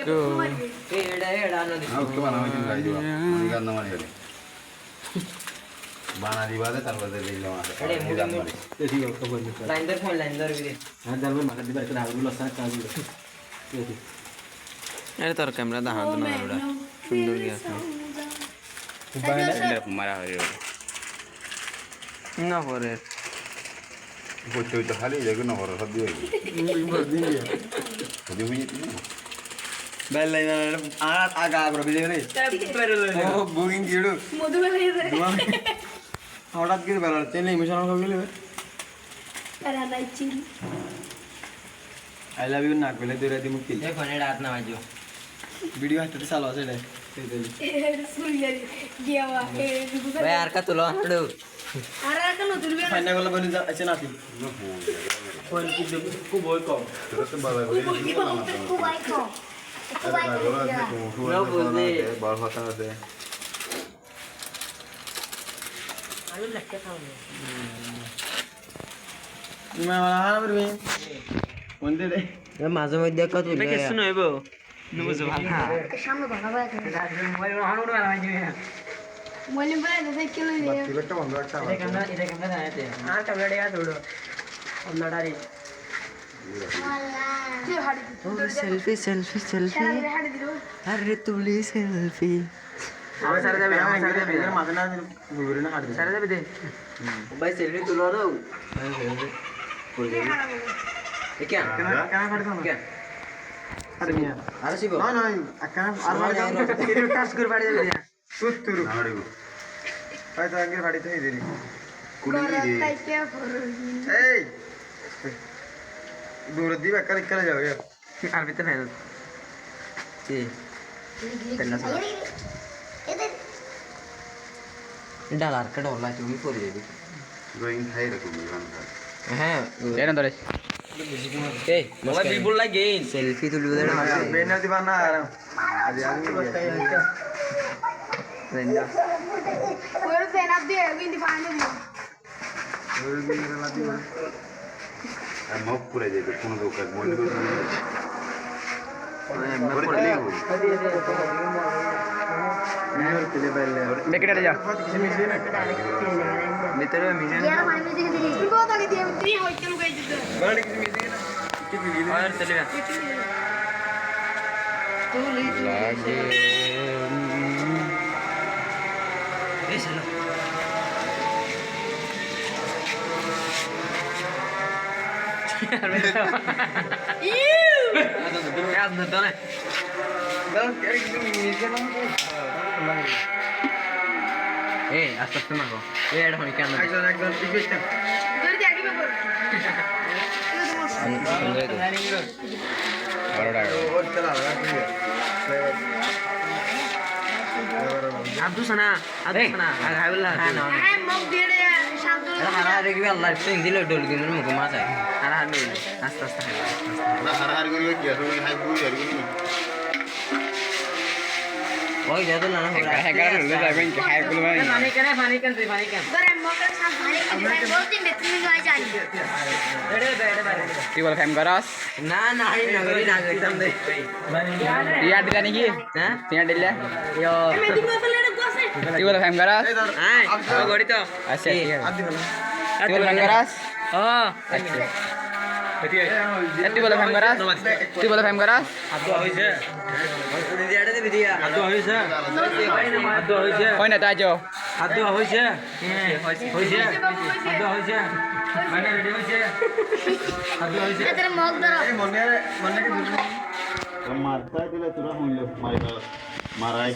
go. বানা দিবা দে তারপর দিলাম আরে তোর ক্যামেরা দেখা তো না ওটা সুন্দর গিয়েছে মারা হয়ে যাবে না পরে হইতে হইতে খালি দেখো না বড় সব দিয়ে যদি হই বেলাই না আর আগা আগা বিজে রে ও বুকিং কিড়ু মধু বেলাই হঠাৎ করে বেলা তেল ইমোশন হয়ে গেল তারা নাই চিল আই লাভ ইউ না কইলে দূরে দি মুক্তি এই ফোনে রাত না বাজো ভিডিও হাতে চালু আছে রে সুরিয়ারি গিয়াওয়া এ ভাই আর কা তুলো হাড়ু আর আর কেন তুলবে না ফাইনা গলা বনি আছে নাতি কোন কি খুব বই কম তো বাবা বলে কুবাই কো কুবাই বড় কথা আছে আলু লাগতে খাও মা হারা বলবি কোনতে রে মাঝে মধ্যে কত তুলবে কে শুনো হইব নুবুঝো ভালো সামনে বানাবা মোবাইল হাড়ু না বাজে মলি বলে দাদা কিলো রে সিলেক্টটা বন্ধ রাখছ এটা ক্যামেরা আইতে আর ক্যামেরা ইয়া ধরো অন্যটা রে তুই হাড়ি সেলফি সেলফি সেলফি হাড়ি দিলো আরে তুলি সেলফি আরে সারা যাবে সারা যাবে মাথা না বুড়ি না হাড়ি সারা যাবে দে ভাই সেলফি তুলো দাও এ কি কেন কেন ফাড়ি দাও কি আরে মিয়া আরে শিবো না না কেন আর ফাড়ি দাও টাচ করে বাড়ি যাবে সুত্তুরু নাড়ি হয়তো আগে ফাড়ি তাই দেরি কুড়ি রে তাই কে ফরো এই দূর দিবা কালে কালে যাও यार আর ভিতরে ফেল কি ডালার কা ডলা তুমি পড়ে যাবে গোইং খাই রাখো গান হ্যাঁ এরন ধরে এই মোবাইল বিলবুল লাগে সেলফি তুলবে দে বেনা দিবা না আরে আগে রেন্ডা ওর দেনা দিয়ে বিন্দি পানি দিও আর মুখ পুরে যাবে কোন দোকান বন্ধ করে নিয়র কেলে বেলে বেকেটে যা কিছু মিশে না ভিতরে মিশন यार पानी में दिखे दिखे बहुत आगे दिए तुम होय केन गई दिते বড় কিছু মিশে না কি বিলি और चले गया लागे ए चलो यार दो ने দাও কিছু মিশে না ए আস্তে আস্তে মাগো এ এড হনি কেন একজন একজন ইকুয়েশন इधर दे आगे में बोल ওর চলা রাখি আব্দু সানা আগাইবলা না है मग दे रे शांत হারা রেগবি আল্লাহ সিং দিল ডল গিন মুখ মাছ আয় হারা হার নই আস্তে আস্তে না হার হার করে কি আসলে হাই বুই আর কি ওই যা তো না হ্যাঁ কারণ হলো যাবেন কি হাই গুলো পানি কেন তুই পানি কেন अरे मग का साथ भारी कर बहुत दिन बेहतरीन गाय जाई কি বল ফেম করস না না এই নগরী না একদম দে টিয়া দিলা নাকি হ্যাঁ টিয়া দিলা ইয়ো मैं दिन में पहले गोसे কি বল ফেম করস হ্যাঁ ও গড়ি তো আচ্ছা ঠিক আছে আদি বলো কি বল ফেম করস ও আচ্ছা তুই বল ফেম করস তুই বল ফেম করস আদু হইছে ওই দিয়াটা দে বিদিয়া আদু হইছে আদু হইছে কই না তাজো আদু হইছে হইছে আদু হইছে মানে রেডি হইছে আদু হইছে तेरे मग दरा এই মনে মনে কি মারতা দিলে তোরা হইলো মারিবা মারাই